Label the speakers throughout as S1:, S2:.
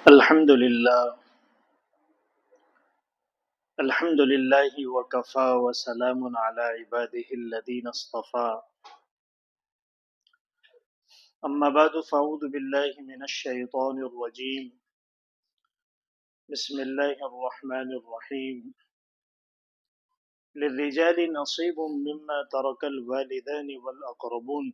S1: الحمد للہ الحمد للہ وکفا وسلام علی عباده الذین اصطفى اما بعد فاعوذ باللہ من الشیطان الرجیم بسم اللہ الرحمن الرحیم للرجال نصیب مما ترک الوالدان والاقربون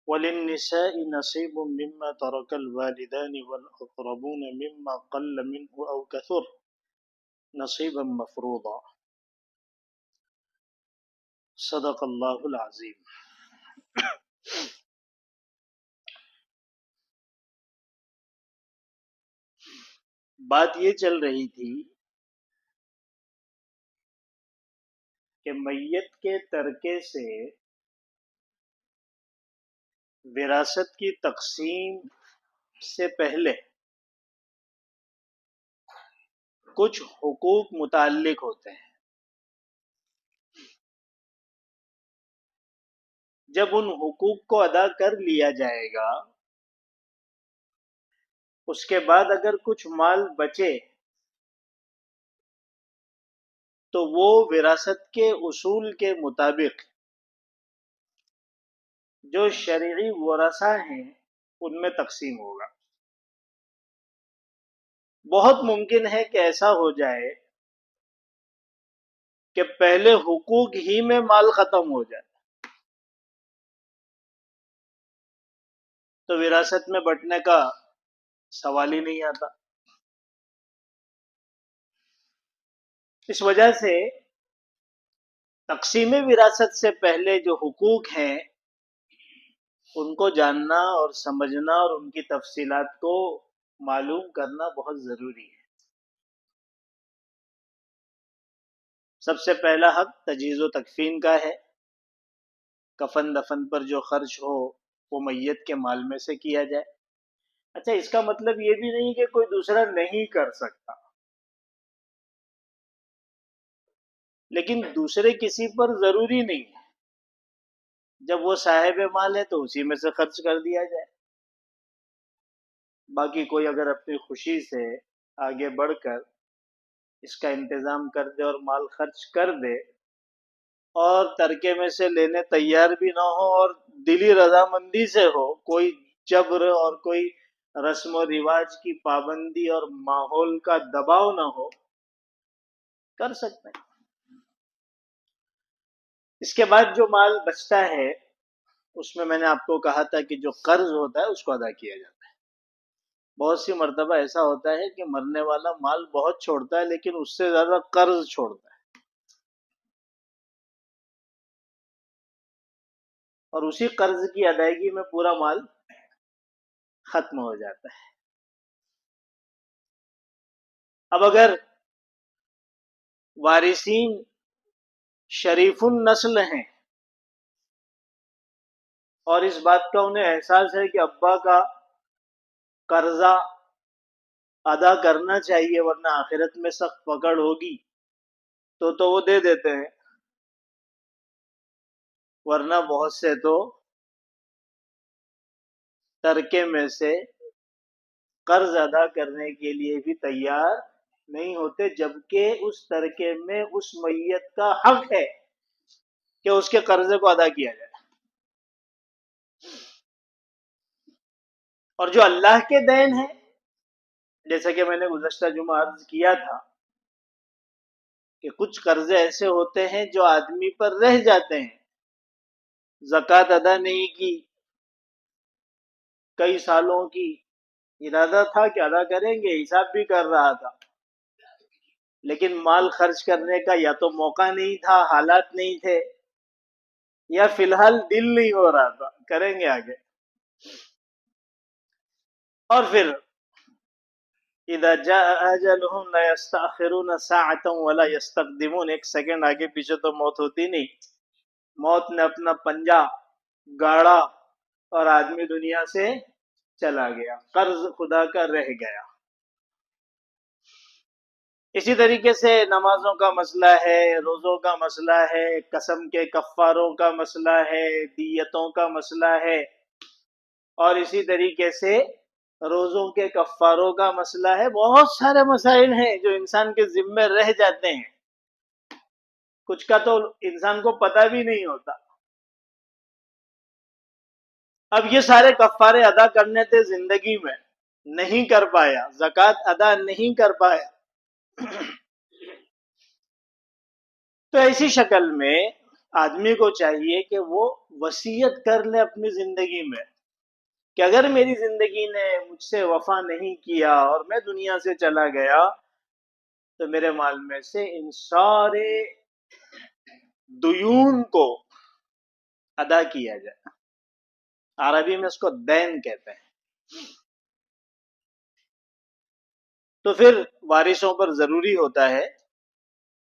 S1: وللنساء نصیب مما ترک الوالدان والاقربون مما قل منه او کثر نصیبا مفروضا صدق اللہ العظیم۔ بات یہ چل رہی تھی کہ میت کے ترکے سے وراثت کی تقسیم سے پہلے کچھ حقوق متعلق ہوتے ہیں۔ جب ان حقوق کو ادا کر لیا جائے گا، اس کے بعد اگر کچھ مال بچے تو وہ وراثت کے اصول کے مطابق جو شرعی ورثہ ہیں ان میں تقسیم ہوگا۔ بہت ممکن ہے کہ ایسا ہو جائے کہ پہلے حقوق ہی میں مال ختم ہو جائے تو وراثت میں بٹنے کا سوال ہی نہیں آتا۔ اس وجہ سے تقسیم وراثت سے پہلے جو حقوق ہیں ان کو جاننا اور سمجھنا اور ان کی تفصیلات کو معلوم کرنا بہت ضروری ہے۔ سب سے پہلا حق تجہیز و تکفین کا ہے۔ کفن دفن پر جو خرچ ہو وہ میت کے مال میں سے کیا جائے۔ اچھا، اس کا مطلب یہ بھی نہیں کہ کوئی دوسرا نہیں کر سکتا، لیکن دوسرے کسی پر ضروری نہیں ہے۔ جب وہ صاحب مال ہے تو اسی میں سے خرچ کر دیا جائے۔ باقی کوئی اگر اپنی خوشی سے آگے بڑھ کر اس کا انتظام کر دے اور مال خرچ کر دے اور ترکے میں سے لینے تیار بھی نہ ہو اور دلی رضامندی سے ہو، کوئی جبر اور کوئی رسم و رواج کی پابندی اور ماحول کا دباؤ نہ ہو، کر سکتے ہیں۔ اس کے بعد جو مال بچتا ہے اس میں نے آپ کو کہا تھا کہ جو قرض ہوتا ہے اس کو ادا کیا جاتا ہے۔ بہت سی مرتبہ ایسا ہوتا ہے کہ مرنے والا مال بہت چھوڑتا ہے لیکن اس سے زیادہ قرض چھوڑتا ہے، اور اسی قرض کی ادائیگی میں پورا مال ختم ہو جاتا ہے۔ اب اگر وارثین شریف النسل ہیں اور اس بات کا انہیں احساس ہے کہ ابا کا قرضہ ادا کرنا چاہیے ورنہ آخرت میں سخت پکڑ ہوگی تو وہ دے دیتے ہیں، ورنہ بہت سے تو ترکے میں سے قرض ادا کرنے کے لیے بھی تیار نہیں ہوتے، جبکہ اس ترکے میں اس میت کا حق ہے کہ اس کے قرضے کو ادا کیا جائے۔ اور جو اللہ کے دین ہے، جیسا کہ میں نے گزشتہ جمعہ عرض کیا تھا کہ کچھ قرضے ایسے ہوتے ہیں جو آدمی پر رہ جاتے ہیں، زکوٰۃ ادا نہیں کی، کئی سالوں کی ارادہ تھا کہ ادا کریں گے، حساب بھی کر رہا تھا، لیکن مال خرچ کرنے کا یا تو موقع نہیں تھا، حالات نہیں تھے، یا فی الحال دل نہیں ہو رہا تھا، کریں گے آگے۔ اور پھر اذا جاء اجلهم لا يستأخرون ساعة ولا يستقدمون، ایک سیکنڈ آگے پیچھے تو موت ہوتی نہیں، موت نے اپنا پنجہ گاڑا اور آدمی دنیا سے چلا گیا، قرض خدا کا رہ گیا۔ اسی طریقے سے نمازوں کا مسئلہ ہے، روزوں کا مسئلہ ہے، قسم کے کفاروں کا مسئلہ ہے، دیتوں کا مسئلہ ہے، اور اسی طریقے سے روزوں کے کفاروں کا مسئلہ ہے، بہت سارے مسائل ہیں جو انسان کے ذمے رہ جاتے ہیں، کچھ کا تو انسان کو پتہ بھی نہیں ہوتا۔ اب یہ سارے کفارے ادا کرنے تھے زندگی میں، نہیں کر پایا، زکوٰۃ ادا نہیں کر پایا، تو ایسی شکل میں آدمی کو چاہیے کہ وہ وصیت کر لے اپنی زندگی میں کہ اگر میری زندگی نے مجھ سے وفا نہیں کیا اور میں دنیا سے چلا گیا تو میرے مال میں سے ان سارے دیون کو ادا کیا جائے۔ عربی میں اس کو دین کہتے ہیں۔ تو پھر وارثوں پر ضروری ہوتا ہے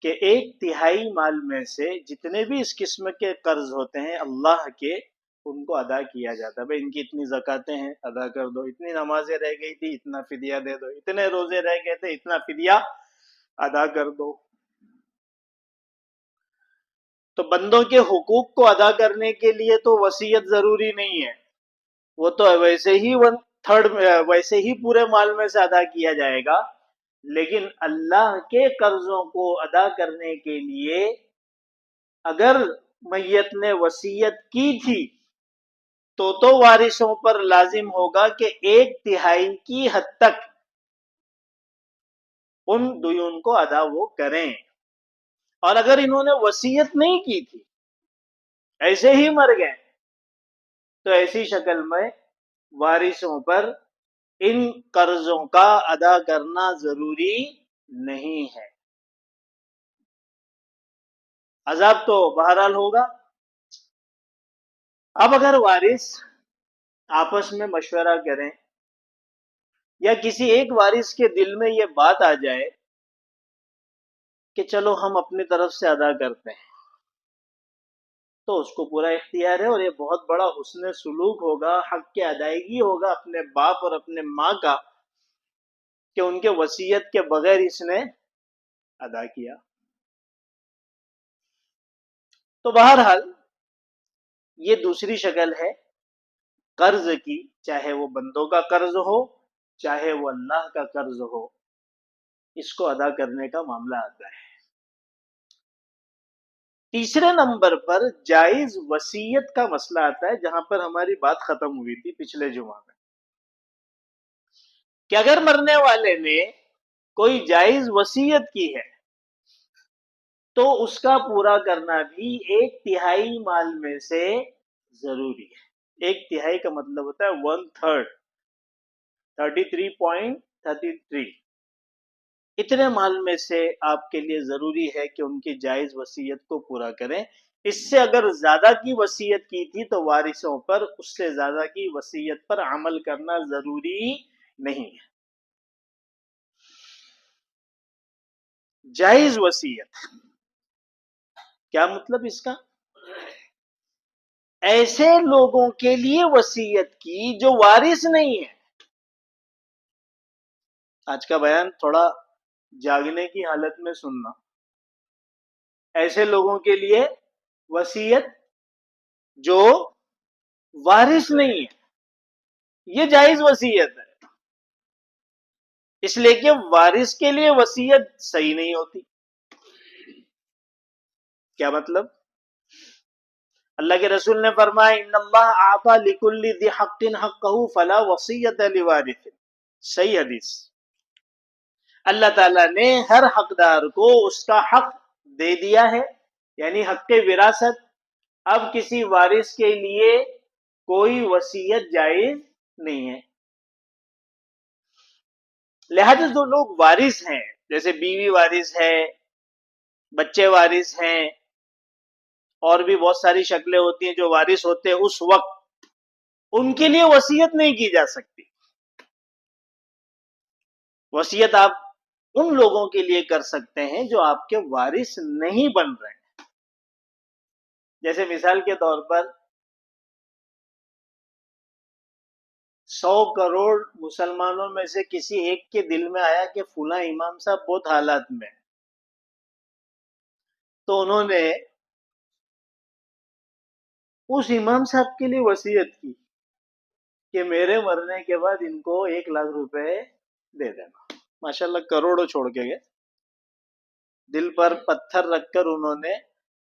S1: کہ 1/3 مال میں سے جتنے بھی اس قسم کے قرض ہوتے ہیں اللہ کے، ان کو ادا کیا جاتا ہے۔ بھئی ان کی اتنی زکاتیں ہیں، ادا کر دو، اتنی نمازیں رہ گئی تھی، اتنا فدیہ دے دو، اتنے روزے رہ گئے تھے، اتنا فدیہ ادا کر دو۔ تو بندوں کے حقوق کو ادا کرنے کے لیے تو وصیت ضروری نہیں ہے، وہ تو ویسے ہی 1/3 ویسے ہی پورے مال میں سے ادا کیا جائے گا، لیکن اللہ کے قرضوں کو ادا کرنے کے لیے اگر میت نے وصیت کی تھی تو وارثوں پر لازم ہوگا کہ 1/3 کی حد تک ان دیون کو ادا وہ کریں۔ اور اگر انہوں نے وصیت نہیں کی تھی، ایسے ہی مر گئے، تو ایسی شکل میں وارثوں پر ان قرضوں کا ادا کرنا ضروری نہیں ہے۔ عذاب تو بہرحال ہوگا۔ اب اگر وارث آپس میں مشورہ کریں یا کسی ایک وارث کے دل میں یہ بات آ جائے کہ چلو ہم اپنی طرف سے ادا کرتے ہیں، تو اس کو پورا اختیار ہے، اور یہ بہت بڑا حسن سلوک ہوگا، حق کی ادائیگی ہوگا اپنے باپ اور اپنے ماں کا کہ ان کے وصیت کے بغیر اس نے ادا کیا۔ تو بہرحال یہ دوسری شکل ہے قرض کی، چاہے وہ بندوں کا قرض ہو چاہے وہ اللہ کا قرض ہو، اس کو ادا کرنے کا معاملہ آتا ہے۔ تیسرے نمبر پر جائز وصیت کا مسئلہ آتا ہے، جہاں پر ہماری بات ختم ہوئی تھی پچھلے جمعہ میں، کہ اگر مرنے والے نے کوئی جائز وصیت کی ہے تو اس کا پورا کرنا بھی 1/3 مال میں سے ضروری ہے۔ 1/3 کا مطلب ہوتا ہے 1/3، 33.33۔ اتنے مال میں سے آپ کے لیے ضروری ہے کہ ان کی جائز وصیت کو پورا کریں۔ اس سے اگر زیادہ کی وصیت کی تھی تو وارثوں پر اس سے زیادہ کی وصیت پر عمل کرنا ضروری نہیں ہے۔ جائز وصیت کیا مطلب اس کا؟ ایسے لوگوں کے لیے وصیت کی جو وارث نہیں ہے۔ آج کا بیان تھوڑا جاگنے کی حالت میں سننا۔ ایسے لوگوں کے لیے وصیت جو وارث نہیں ہے، یہ جائز وصیت ہے، اس لیے کہ وارث کے لیے وصیت صحیح نہیں ہوتی۔ کیا مطلب؟ اللہ کے رسول نے فرمایا ان اللہ اعطى لكل ذي حق حقه فلا وصیۃ لوارث، صحیح حدیث۔ اللہ تعالیٰ نے ہر حقدار کو اس کا حق دے دیا ہے، یعنی حق وراثت۔ اب کسی وارث کے لیے کوئی وصیت جائز نہیں ہے۔ لہذا جو لوگ وارث ہیں، جیسے بیوی وارث ہے، بچے وارث ہیں، اور بھی بہت ساری شکلیں ہوتی ہیں جو وارث ہوتے ہیں اس وقت، ان کے لیے وصیت نہیں کی جا سکتی۔ وصیت آپ ان لوگوں کے لیے کر سکتے ہیں جو آپ کے وارث نہیں بن رہے ہیں۔ جیسے مثال کے طور پر 100 کروڑ مسلمانوں میں سے کسی ایک کے دل میں آیا کہ فلاں امام صاحب بہت حالات میں، تو انہوں نے اس امام صاحب کے لیے وصیت کی کہ میرے مرنے کے بعد ان کو 1,00,000 روپے دے دینا. ماشاءاللہ کروڑوں چھوڑ کے گئے. دل پر پتھر رکھ کر انہوں نے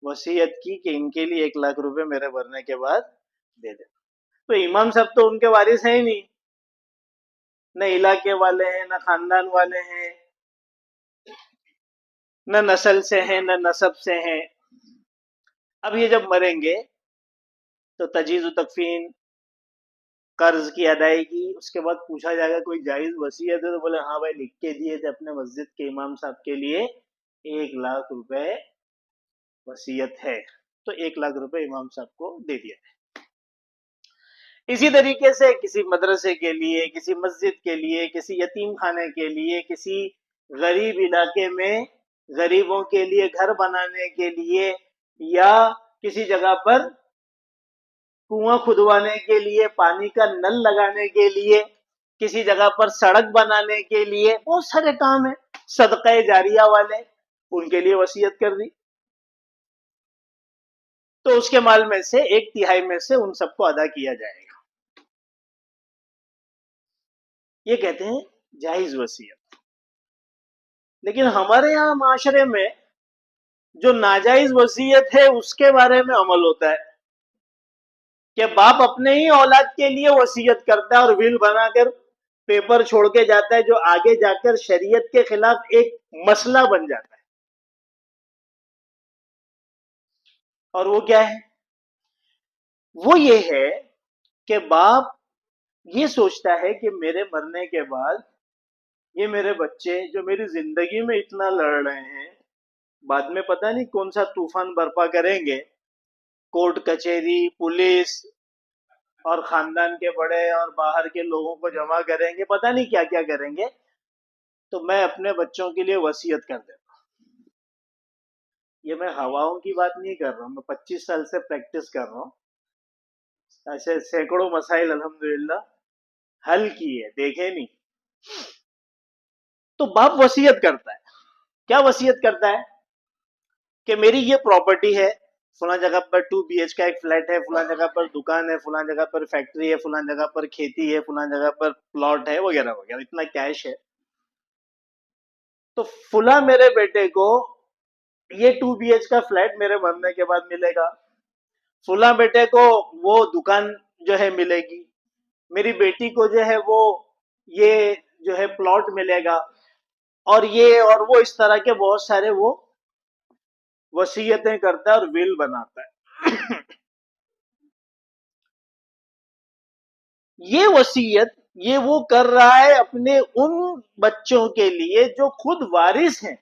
S1: وصیت کی کہ ان کے لیے 1,00,000 روپے میرے مرنے کے بعد دے دینا. تو امام صاحب تو ان کے وارث ہیں ہی نہیں، نہ علاقے والے ہیں، نہ خاندان والے ہیں، نہ نسل سے ہیں، نہ نسب سے ہیں. اب یہ جب مریں گے تو تجہیز و تکفین، قرض کی ادائیگی، اس کے بعد پوچھا جائے گا کوئی جائز وصیت ہے تو بولے ہاں بھائی لکھ کے دیے تھے اپنے مسجد کے امام صاحب کے لیے 1,00,000 روپے وصیت ہے، تو 1,00,000 روپے امام صاحب کو دے دیا. اسی طریقے سے کسی مدرسے کے لیے، کسی مسجد کے لیے، کسی یتیم خانے کے لیے، کسی غریب علاقے میں غریبوں کے لیے گھر بنانے کے لیے، یا کسی جگہ پر کنواں کھدوانے کے لیے، پانی کا نل لگانے کے لیے، کسی جگہ پر سڑک بنانے کے لیے، بہت سارے کام ہیں صدقہ جاریہ والے، ان کے لیے وصیت کر دی تو اس کے مال میں سے 1/3 میں سے ان سب کو ادا کیا جائے گا. یہ کہتے ہیں جائز وصیت. لیکن ہمارے یہاں معاشرے میں جو ناجائز وصیت ہے اس کے بارے میں عمل ہوتا ہے کہ باپ اپنے ہی اولاد کے لیے وصیت کرتا ہے اور ول بنا کر پیپر چھوڑ کے جاتا ہے، جو آگے جا کر شریعت کے خلاف ایک مسئلہ بن جاتا ہے. اور وہ کیا ہے؟ وہ یہ ہے کہ باپ یہ سوچتا ہے کہ میرے مرنے کے بعد یہ میرے بچے جو میری زندگی میں اتنا لڑ رہے ہیں، بعد میں پتہ نہیں کون سا طوفان برپا کریں گے، کورٹ کچہری، پولیس اور خاندان کے بڑے اور باہر کے لوگوں کو جمع کریں گے، پتہ نہیں کیا کیا کریں گے. تو میں اپنے بچوں کے لیے وصیت کر دیتا ہوں. یہ میں ہواؤں کی بات نہیں کر رہا ہوں، میں 25 سال سے پریکٹس کر رہا ہوں، ایسے سینکڑوں مسائل الحمدللہ حل کیے، دیکھے نہیں. تو باپ وصیت کرتا ہے. کیا وصیت کرتا ہے؟ کہ میری یہ پراپرٹی ہے، فلاں جگہ پر 2 BH کا ایک فلیٹ ہے، فلاں جگہ پر دکان ہے، فلاں جگہ پر فیکٹری ہے، فلاں جگہ پر کھیتی ہے، فلاں جگہ پر پلاٹ ہے، وغیرہ وغیرہ، اتنا کیش ہے. تو فلاں میرے بیٹے کو یہ 2 BH کا فلیٹ میرے مرنے کے بعد ملے گا، فلاں بیٹے کو وہ دکان جو ہے ملے گی، میری بیٹی کو جو ہے وہ یہ جو ہے پلاٹ ملے گا، اور یہ اور وہ اس طرح کے بہت سارے وہ وصیتیں کرتا ہے اور ول بناتا ہے. یہ وصیت یہ وہ کر رہا ہے اپنے ان بچوں کے لیے جو خود وارث ہیں،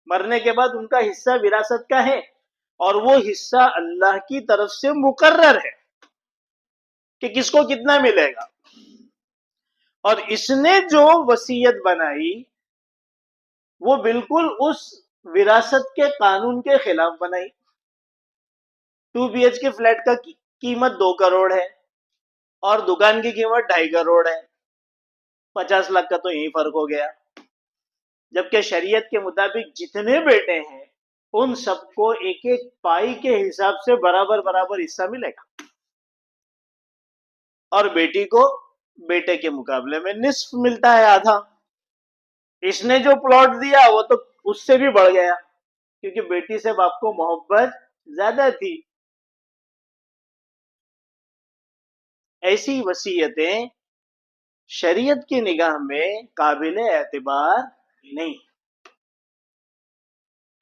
S1: مرنے کے بعد ان کا حصہ وراثت کا ہے، اور وہ حصہ اللہ کی طرف سے مقرر ہے کہ کس کو کتنا ملے گا. اور اس نے جو وصیت بنائی وہ بالکل اس وراثت کے قانون کے خلاف بنائی. 2 BH کے فلیٹ کا قیمت 2 کروڑ ہے اور دکان کی قیمت 2.5 کروڑ ہے، 50 لاکھ کا تو یہی فرق ہو گیا. جبکہ شریعت کے مطابق جتنے بیٹے ہیں ان سب کو ایک ایک پائی کے حساب سے برابر برابر حصہ ملے گا، اور بیٹی کو بیٹے کے مقابلے میں نصف ملتا ہے، آدھا. اس نے جو پلاٹ دیا وہ تو اس سے بھی بڑھ گیا کیونکہ بیٹی سے باپ کو محبت زیادہ تھی. ایسی وصیتیں شریعت کی نگاہ میں قابل اعتبار نہیں.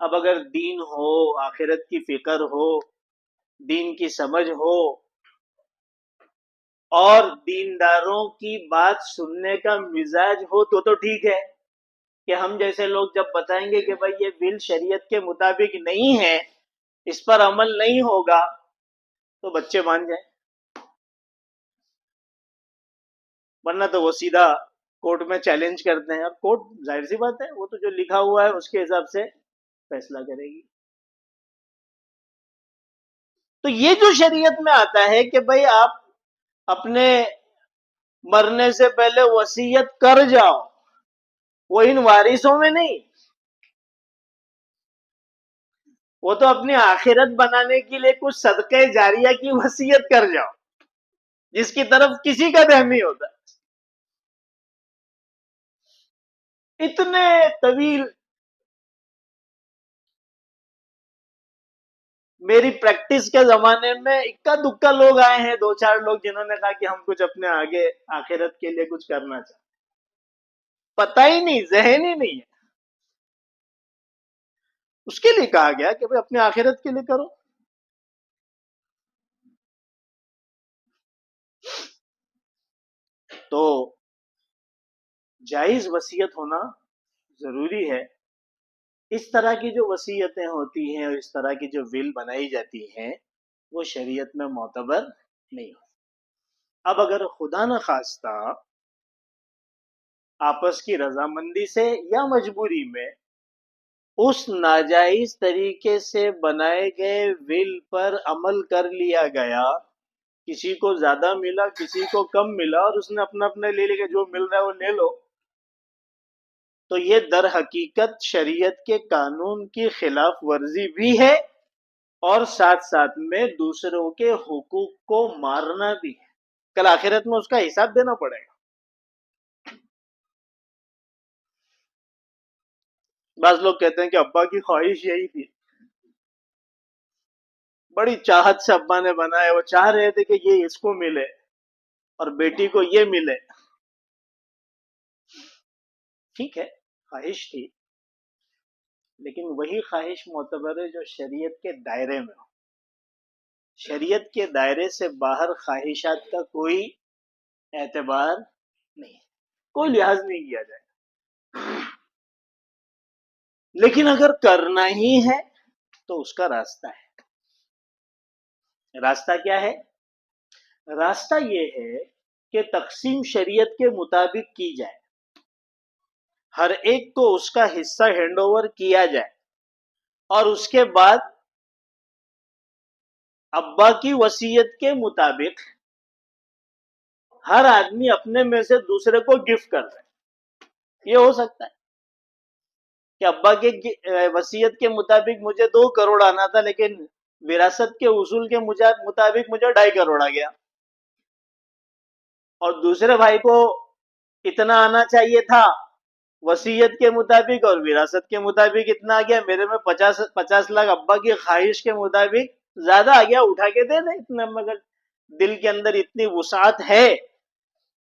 S1: اب اگر دین ہو، آخرت کی فکر ہو، دین کی سمجھ ہو، اور دینداروں کی بات سننے کا مزاج ہو تو ٹھیک ہے کہ ہم جیسے لوگ جب بتائیں گے کہ بھائی یہ بل شریعت کے مطابق نہیں ہے، اس پر عمل نہیں ہوگا، تو بچے مان جائیں. ورنہ تو وہ سیدھا کورٹ میں چیلنج کرتے ہیں، اور کورٹ ظاہر سی بات ہے وہ تو جو لکھا ہوا ہے اس کے حساب سے فیصلہ کرے گی. تو یہ جو شریعت میں آتا ہے کہ بھائی آپ اپنے مرنے سے پہلے وصیت کر جاؤ، وہ ان وارثوں میں نہیں، وہ تو اپنی آخرت بنانے کے لیے کچھ صدقے جاریہ کی وصیت کر جاؤ. جس کی طرف کسی کا دھیان نہیں ہوتا. اتنے طویل میری پریکٹس کے زمانے میں اکا دکا لوگ آئے ہیں، دو چار لوگ جنہوں نے کہا کہ ہم کچھ اپنے آگے آخرت کے لیے کچھ کرنا چاہتے. پتہ ہی نہیں، ذہن ہی نہیں ہے. اس کے لیے کہا گیا کہ بھئی اپنے آخرت کے لیے کرو. تو جائز وصیت ہونا ضروری ہے. اس طرح کی جو وصیتیں ہوتی ہیں اور اس طرح کی جو ول بنائی جاتی ہیں وہ شریعت میں معتبر نہیں ہوتی. اب اگر خدا نخواستہ آپس کی رضامندی سے یا مجبوری میں اس ناجائز طریقے سے بنائے گئے ول پر عمل کر لیا گیا، کسی کو زیادہ ملا کسی کو کم ملا اور اس نے اپنا اپنا لے لیا کہ جو مل رہا ہے وہ لے لو، تو یہ در حقیقت شریعت کے قانون کی خلاف ورزی بھی ہے اور ساتھ ساتھ میں دوسروں کے حقوق کو مارنا بھی ہے. کل آخرت میں اس کا حساب دینا پڑے گا. بعض لوگ کہتے ہیں کہ ابا کی خواہش یہی تھی، بڑی چاہت سے ابا نے بنایا، وہ چاہ رہے تھے کہ یہ اس کو ملے اور بیٹی کو یہ ملے. ٹھیک ہے، خواہش تھی، لیکن وہی خواہش معتبر ہے جو شریعت کے دائرے میں ہو. شریعت کے دائرے سے باہر خواہشات کا کوئی اعتبار نہیں، کوئی لحاظ نہیں کیا جائے. لیکن اگر کرنا ہی ہے تو اس کا راستہ ہے. راستہ کیا ہے؟ راستہ یہ ہے کہ تقسیم شریعت کے مطابق کی جائے، ہر ایک کو اس کا حصہ ہینڈ اوور کیا جائے، اور اس کے بعد ابا کی وصیت کے مطابق ہر آدمی اپنے میں سے دوسرے کو گفٹ کر دے. یہ ہو سکتا ہے کہ ابا کے وصیت کے مطابق مجھے 2 کروڑ آنا تھا، لیکن وراثت کے اصول کے مطابق مجھے 2.5 کروڑ آ گیا، اور دوسرے بھائی کو اتنا آنا چاہیے تھا وصیت کے مطابق اور وراثت کے مطابق اتنا آ گیا. میرے میں 50 لاکھ ابا کی خواہش کے مطابق زیادہ آ گیا، اٹھا کے دے دے. اتنا مگر دل کے اندر اتنی وسعت ہے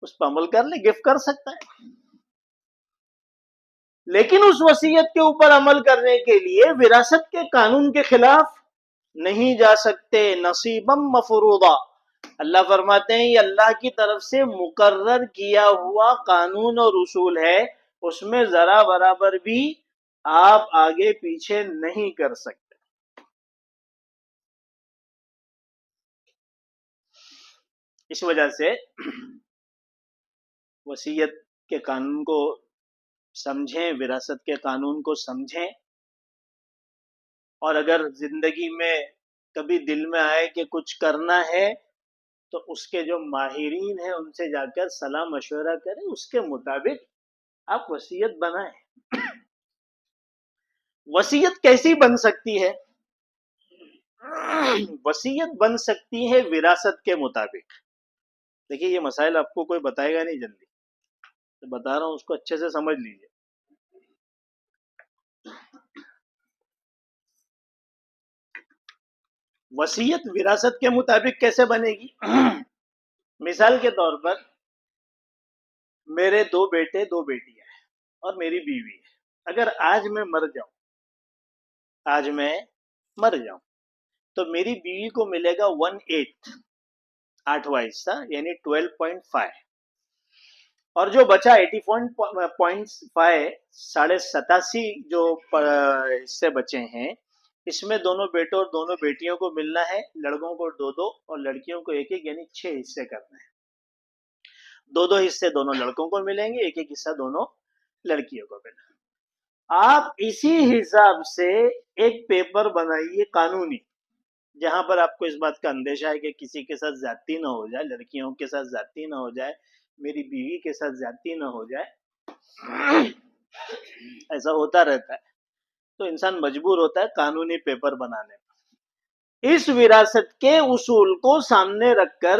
S1: اس پر عمل کر لے، گفٹ کر سکتا ہے. لیکن اس وصیت کے اوپر عمل کرنے کے لیے وراثت کے قانون کے خلاف نہیں جا سکتے. نصیبا مفروضا، اللہ فرماتے ہیں یہ اللہ کی طرف سے مقرر کیا ہوا قانون اور اصول ہے، اس میں ذرا برابر بھی آپ آگے پیچھے نہیں کر سکتے. اس وجہ سے وصیت کے قانون کو سمجھیں، وراثت کے قانون کو سمجھیں، اور اگر زندگی میں کبھی دل میں آئے کہ کچھ کرنا ہے تو اس کے جو ماہرین ہیں ان سے جا کر صلاح مشورہ کریں، اس کے مطابق آپ وصیت بنائیں. وصیت کیسی بن سکتی ہے؟ وصیت بن سکتی ہے وراثت کے مطابق. دیکھیے یہ مسائل آپ کو کوئی بتائے گا نہیں، جلدی بتا رہا ہوں، اس کو اچھے سے سمجھ لیجیے. وصیت وراثت کے مطابق کیسے بنے گی؟ مثال کے طور پر میرے 2 بیٹے 2 بیٹیاں ہیں اور میری بیوی ہے. اگر آج میں مر جاؤں تو میری بیوی کو ملے گا 1/8، 8واں حصہ، یعنی 12.5، اور جو بچا 80.5، 87.5 جو حصے بچے ہیں، اس میں دونوں بیٹوں اور دونوں بیٹیوں کو ملنا ہے. لڑکوں کو 2 اور لڑکیوں کو 1، یعنی 6 حصے کرنے ہیں. 2 حصے دونوں لڑکوں کو ملیں گے، 1 حصہ دونوں لڑکیوں کو ملے گا. آپ اسی حساب سے ایک پیپر بنائیے قانونی، جہاں پر آپ کو اس بات کا اندیشہ ہے کہ کسی کے ساتھ زیادتی نہ ہو جائے، لڑکیوں کے ساتھ زیادتی نہ ہو جائے، میری بیوی کے ساتھ زیادتی نہ ہو جائے. ایسا ہوتا رہتا ہے تو انسان مجبور ہوتا ہے قانونی پیپر بنانے. اس وراثت کے اصول کو سامنے رکھ کر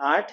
S1: 8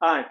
S1: 8।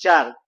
S1: 4।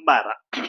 S1: 12।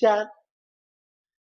S1: 4।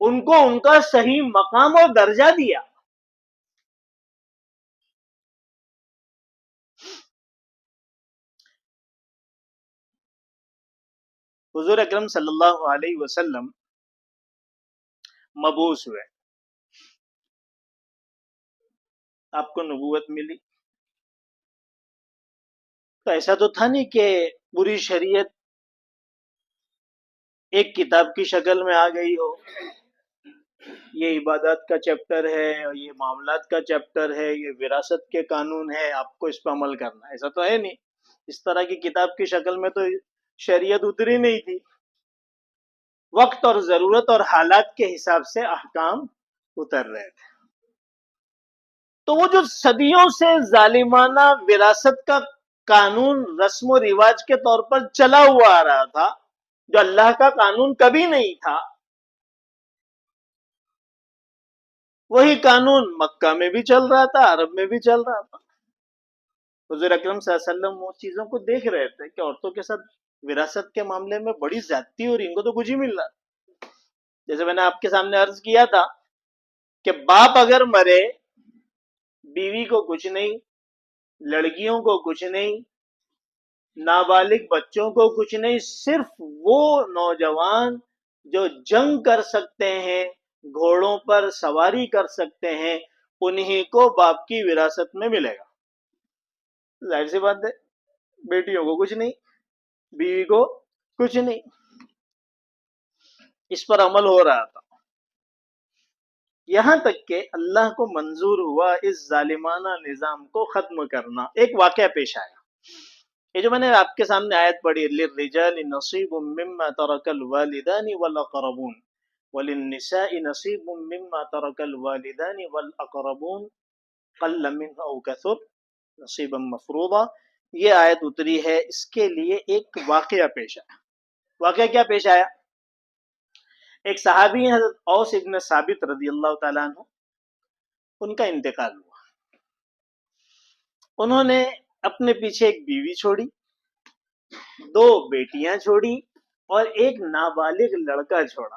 S1: ان کو ان کا صحیح مقام اور درجہ دیا. حضور اکرم صلی اللہ علیہ وسلم مبعوث ہوئے، آپ کو نبوت ملی، تو ایسا تو تھا نہیں کہ پوری شریعت ایک کتاب کی شکل میں آ گئی ہو. یہ عبادات کا چیپٹر ہے، یہ معاملات کا چیپٹر ہے، یہ وراثت کے قانون ہے، آپ کو اس پہ عمل کرنا. ایسا تو ہے نہیں. اس طرح کی کتاب کی شکل میں تو شریعت اتری نہیں تھی. وقت اور ضرورت اور حالات کے حساب سے احکام اتر رہے تھے. تو وہ جو صدیوں سے ظالمانہ وراثت کا قانون رسم و رواج کے طور پر چلا ہوا آ رہا تھا، جو اللہ کا قانون کبھی نہیں تھا، وہی قانون مکہ میں بھی چل رہا تھا، عرب میں بھی چل رہا تھا. حضور اکرم صلی اللہ علیہ وسلم وہ چیزوں کو دیکھ رہے تھے کہ عورتوں کے ساتھ وراثت کے معاملے میں بڑی زیادتی اور ان کو تو کچھ ہی مل رہا. جیسے میں نے آپ کے سامنے عرض کیا تھا کہ باپ اگر مرے، بیوی کو کچھ نہیں، لڑکیوں کو کچھ نہیں، نابالغ بچوں کو کچھ نہیں، صرف وہ نوجوان جو جنگ کر سکتے ہیں، گھوڑوں پر سواری کر سکتے ہیں، انہی کو باپ کی وراثت میں ملے گا. ظاہر سی بات ہے، بیٹیوں کو کچھ نہیں، بیوی کو کچھ نہیں. اس پر عمل ہو رہا تھا یہاں تک کہ اللہ کو منظور ہوا اس ظالمانہ نظام کو ختم کرنا. ایک واقعہ پیش آیا، یہ جو میں نے آپ کے سامنے آیت پڑھی، للرجال نصیب مما ترک الوالدان والاقربون وللنساء نصیب مما ترک الوالدان والاقربون قل منه او کثر نصیبا مفروضا. یہ آیت اتری ہے، اس کے لیے ایک واقعہ پیش آیا. واقعہ کیا پیش آیا؟ ایک صحابی ہیں حضرت اوس ابن ثابت رضی اللہ تعالیٰ عنہ، ان کا انتقال ہوا. انہوں نے اپنے پیچھے ایک بیوی چھوڑی، دو بیٹیاں چھوڑی اور ایک نابالغ لڑکا چھوڑا.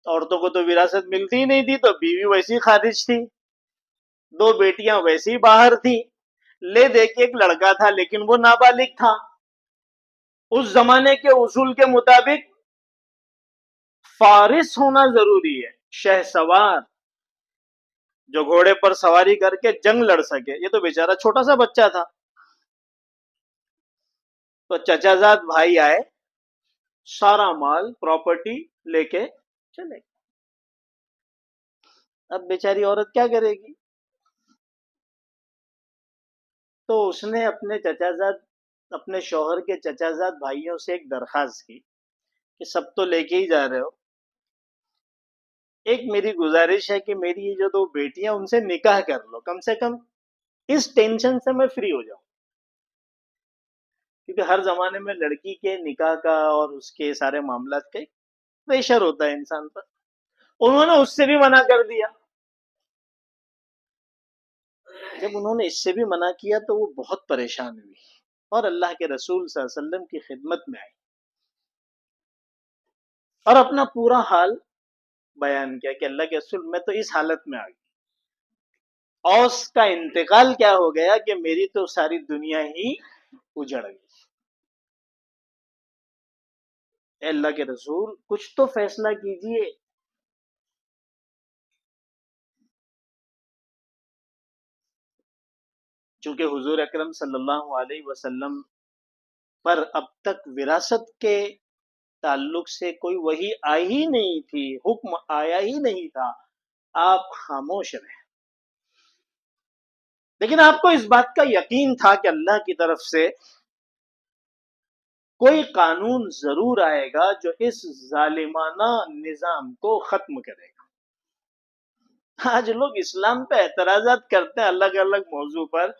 S1: عورتوں کو تو وراثت ملتی ہی نہیں تھی، تو بیوی ویسی خارج تھی، دو بیٹیاں ویسی باہر تھی. لے دے کے ایک لڑکا تھا لیکن وہ نابالغ تھا. اس زمانے کے اصول کے مطابق فارس ہونا ضروری ہے، شہ سوار جو گھوڑے پر سواری کر کے جنگ لڑ سکے. یہ تو بیچارہ چھوٹا سا بچہ تھا. تو چچا زاد بھائی آئے، سارا مال پراپرٹی لے کے چلے. اب بیچاری عورت کیا کرے گی؟ تو اس نے اپنے چچا زاد، اپنے شوہر کے چچا زاد بھائیوں سے ایک درخواست کی کہ سب تو لے کے ہی جا رہے ہو، ایک میری گزارش ہے کہ میری یہ جو دو بیٹیاں ان سے نکاح کر لو، کم سے کم اس ٹینشن سے میں فری ہو جاؤں. کیونکہ ہر زمانے میں لڑکی کے نکاح کا اور اس کے سارے معاملات کا پریشر ہوتا ہے انسان پر. انہوں نے اس سے بھی منع کر دیا. جب انہوں نے اس سے بھی منع کیا تو وہ بہت پریشان ہوئی اور اللہ کے رسول صلی اللہ علیہ وسلم کی خدمت میں آئی اور اپنا پورا حال بیان کیا کہ اللہ کے رسول میں تو اس حالت میں آ گئی، اوس کا انتقال کیا ہو گیا کہ میری تو ساری دنیا ہی اجڑ گئی. اے اللہ کے رسول کچھ تو فیصلہ کیجئے. چونکہ حضور اکرم صلی اللہ علیہ وسلم پر اب تک وراثت کے تعلق سے کوئی وحی آئی ہی نہیں تھی، حکم آیا ہی نہیں تھا، آپ خاموش رہے. لیکن آپ کو اس بات کا یقین تھا کہ اللہ کی طرف سے کوئی قانون ضرور آئے گا جو اس ظالمانہ نظام کو ختم کرے گا. آج لوگ اسلام پہ اعتراضات کرتے ہیں الگ الگ موضوع پر.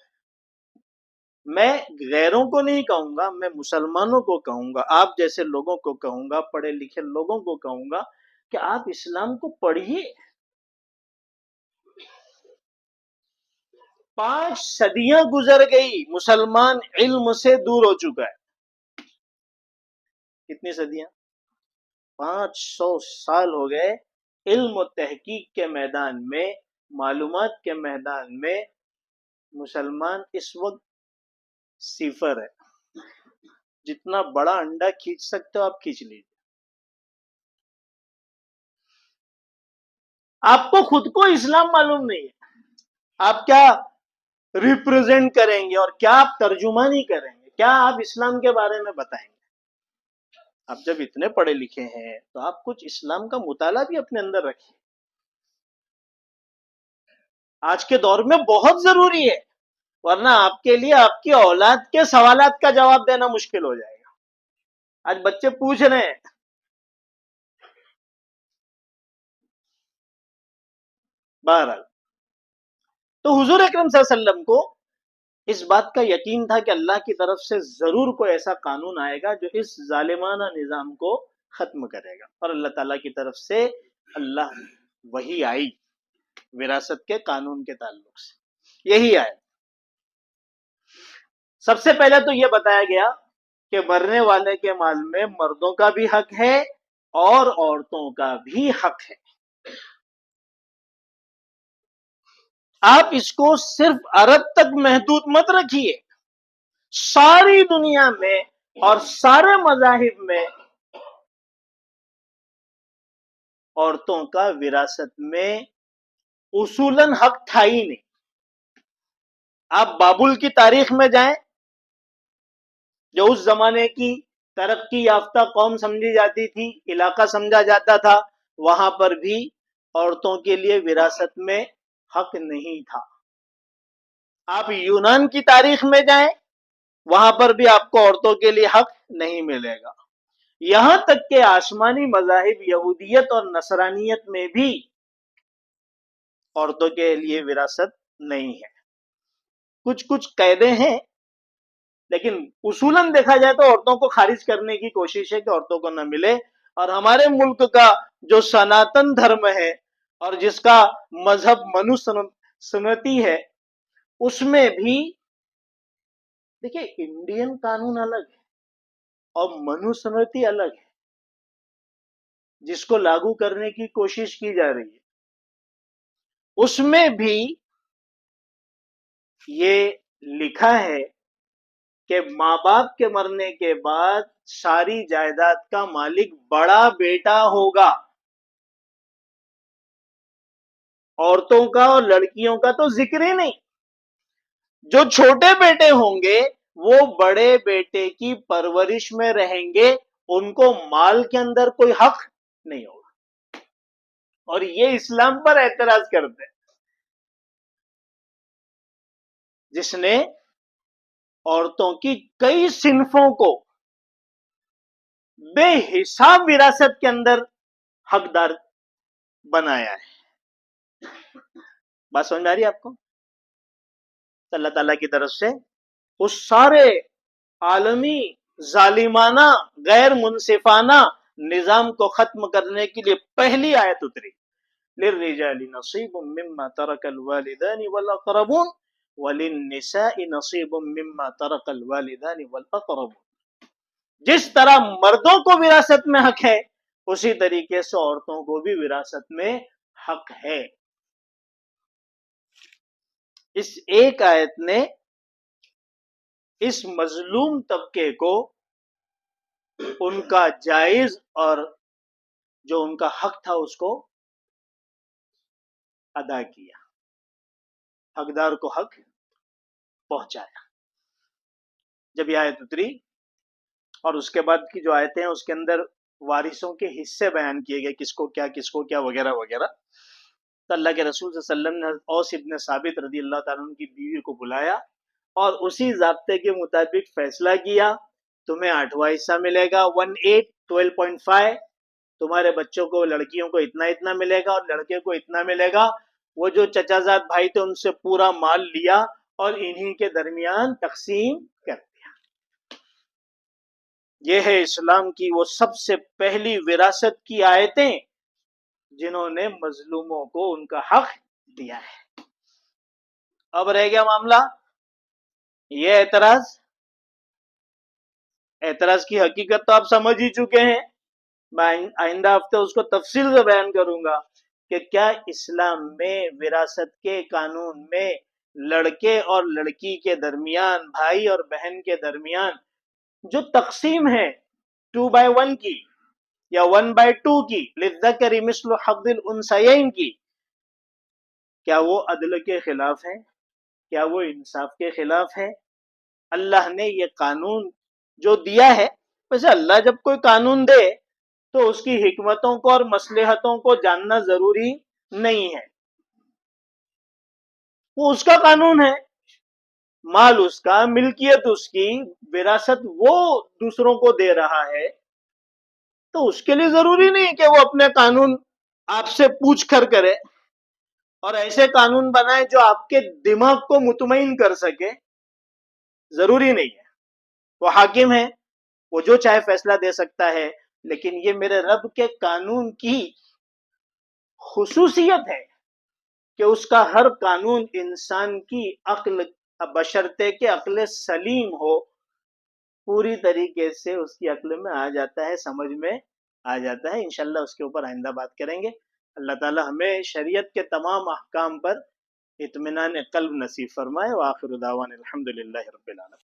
S1: میں غیروں کو نہیں کہوں گا، میں مسلمانوں کو کہوں گا، آپ جیسے لوگوں کو کہوں گا، پڑھے لکھے لوگوں کو کہوں گا کہ آپ اسلام کو پڑھیے. 5 صدیاں گزر گئی، مسلمان علم سے دور ہو چکا ہے. کتنی صدیاں؟ 500 سال ہو گئے علم و تحقیق کے میدان میں، معلومات کے میدان میں مسلمان اس وقت صفر ہے. جتنا بڑا انڈا کھینچ سکتے ہو آپ کھینچ لیجیے. آپ کو خود کو اسلام معلوم نہیں ہے، آپ کیا ریپرزینٹ کریں گے اور کیا آپ ترجمانی کریں گے، کیا آپ اسلام کے بارے میں بتائیں گے. آپ جب اتنے پڑھے لکھے ہیں تو آپ کچھ اسلام کا مطالعہ بھی اپنے اندر رکھیں. آج کے دور میں بہت ضروری ہے، ورنہ آپ کے لیے آپ کی اولاد کے سوالات کا جواب دینا مشکل ہو جائے گا. آج بچے پوچھ رہے ہیں. بہرحال تو حضور اکرم صلی اللہ علیہ وسلم کو اس بات کا یقین تھا کہ اللہ کی طرف سے ضرور کوئی ایسا قانون آئے گا جو اس ظالمانہ نظام کو ختم کرے گا. اور اللہ تعالیٰ کی طرف سے اللہ وحی آئی وراثت کے قانون کے تعلق سے. یہی آئے. سب سے پہلے تو یہ بتایا گیا کہ مرنے والے کے مال میں مردوں کا بھی حق ہے اور عورتوں کا بھی حق ہے. آپ اس کو صرف عرب تک محدود مت رکھیے، ساری دنیا میں اور سارے مذاہب میں عورتوں کا وراثت میں اصولاً حق تھا ہی نہیں. آپ بابل کی تاریخ میں جائیں، جو اس زمانے کی ترقی یافتہ قوم سمجھی جاتی تھی، علاقہ سمجھا جاتا تھا، وہاں پر بھی عورتوں کے لیے وراثت میں حق نہیں تھا. آپ یونان کی تاریخ میں جائیں، وہاں پر بھی آپ کو عورتوں کے لیے حق نہیں ملے گا. یہاں تک کہ آسمانی مذاہب یہودیت اور نصرانیت میں بھی عورتوں کے لیے وراثت نہیں ہے. کچھ قیدیں ہیں، لیکن اصولاً دیکھا جائے تو عورتوں کو خارج کرنے کی کوشش ہے کہ عورتوں کو نہ ملے. اور ہمارے ملک کا جو سناتن دھرم ہے اور جس کا مذہب منوسمرتی ہے، اس میں بھی دیکھیے انڈین قانون الگ ہے اور منوسمرتی الگ ہے، جس کو لاگو کرنے کی کوشش کی جا رہی ہے. اس میں بھی یہ لکھا ہے کہ ماں باپ کے مرنے کے بعد ساری جائیداد کا مالک بڑا بیٹا ہوگا. عورتوں کا اور لڑکیوں کا تو ذکر ہی نہیں. جو چھوٹے بیٹے ہوں گے وہ بڑے بیٹے کی پرورش میں رہیں گے، ان کو مال کے اندر کوئی حق نہیں ہوگا. اور یہ اسلام پر اعتراض کرتے ہیں، جس نے عورتوں کی کئی صنفوں کو بے حساب وراثت کے اندر حقدار بنایا ہے. بات سمجھ آ رہی ہے آپ کو؟ اللہ تعالیٰ کی طرف سے اس سارے عالمی ظالمانہ غیر منصفانہ نظام کو ختم کرنے کے لیے پہلی آیت اتری، للرجال نصیب مما ترک الوالدان والاقربون وللنساء نصیب مما ترک الوالدان والاقربون. جس طرح مردوں کو وراثت میں حق ہے، اسی طریقے سے عورتوں کو بھی وراثت میں حق ہے. اس ایک آیت نے اس مظلوم طبقے کو ان کا جائز اور جو ان کا حق تھا اس کو ادا کیا، حقدار کو حق پہنچایا. جب یہ آیت اتری اور اس کے بعد کی جو آیتیں ہیں اس کے اندر وارثوں کے حصے بیان کیے گئے، کس کو کیا وغیرہ وغیرہ، تو اللہ کے رسول صلی اللہ علیہ وسلم نے اوس ابن ثابت رضی اللہ تعالیٰ عنہ کی بیوی کو بلایا اور اسی ضابطے کے مطابق فیصلہ کیا. تمہیں 8واں حصہ ملے گا، 12.5. تمہارے بچوں کو، لڑکیوں کو اتنا ملے گا اور لڑکے کو اتنا ملے گا. وہ جو چچا زاد بھائی تھے ان سے پورا مال لیا اور انہی کے درمیان تقسیم کر دیا. یہ ہے اسلام کی وہ سب سے پہلی وراثت کی آیتیں جنہوں نے مظلوموں کو ان کا حق دیا ہے. اب رہ گیا معاملہ یہ اعتراض کی حقیقت تو آپ سمجھ ہی چکے ہیں میں آئندہ ہفتے اس کو تفصیل سے بیان کروں گا کہ کیا اسلام میں وراثت کے قانون میں لڑکے اور لڑکی کے درمیان، بھائی اور بہن کے درمیان جو تقسیم ہے 2/1 کی یا 1/2 کی، للذکر مثل حظ الانثیین کی، کیا وہ عدل کے خلاف ہے؟ کیا وہ انصاف کے خلاف ہے؟ اللہ نے یہ قانون جو دیا ہے، ویسے اللہ جب کوئی قانون دے تو اس کی حکمتوں کو اور مصلحتوں کو جاننا ضروری نہیں ہے، وہ اس کا قانون ہے، مال اس کا، ملکیت اس کی، وراثت وہ دوسروں کو دے رہا ہے، تو اس کے لیے ضروری نہیں کہ وہ اپنے قانون آپ سے پوچھ کر کرے اور ایسے قانون بنائے جو آپ کے دماغ کو مطمئن کر سکے، ضروری نہیں ہے۔ وہ حاکم ہے، وہ جو چاہے فیصلہ دے سکتا ہے، لیکن یہ میرے رب کے قانون کی خصوصیت ہے کہ اس کا ہر قانون انسان کی عقل، بشرطے کہ عقل سلیم ہو، پوری طریقے سے اس کی عقل میں آ جاتا ہے، سمجھ میں آ جاتا ہے۔ انشاءاللہ اس کے اوپر آئندہ بات کریں گے۔ اللہ تعالی ہمیں شریعت کے تمام احکام پر اطمینان قلب نصیب فرمائے۔ وآخر دعوانا الحمدللہ رب العالمین۔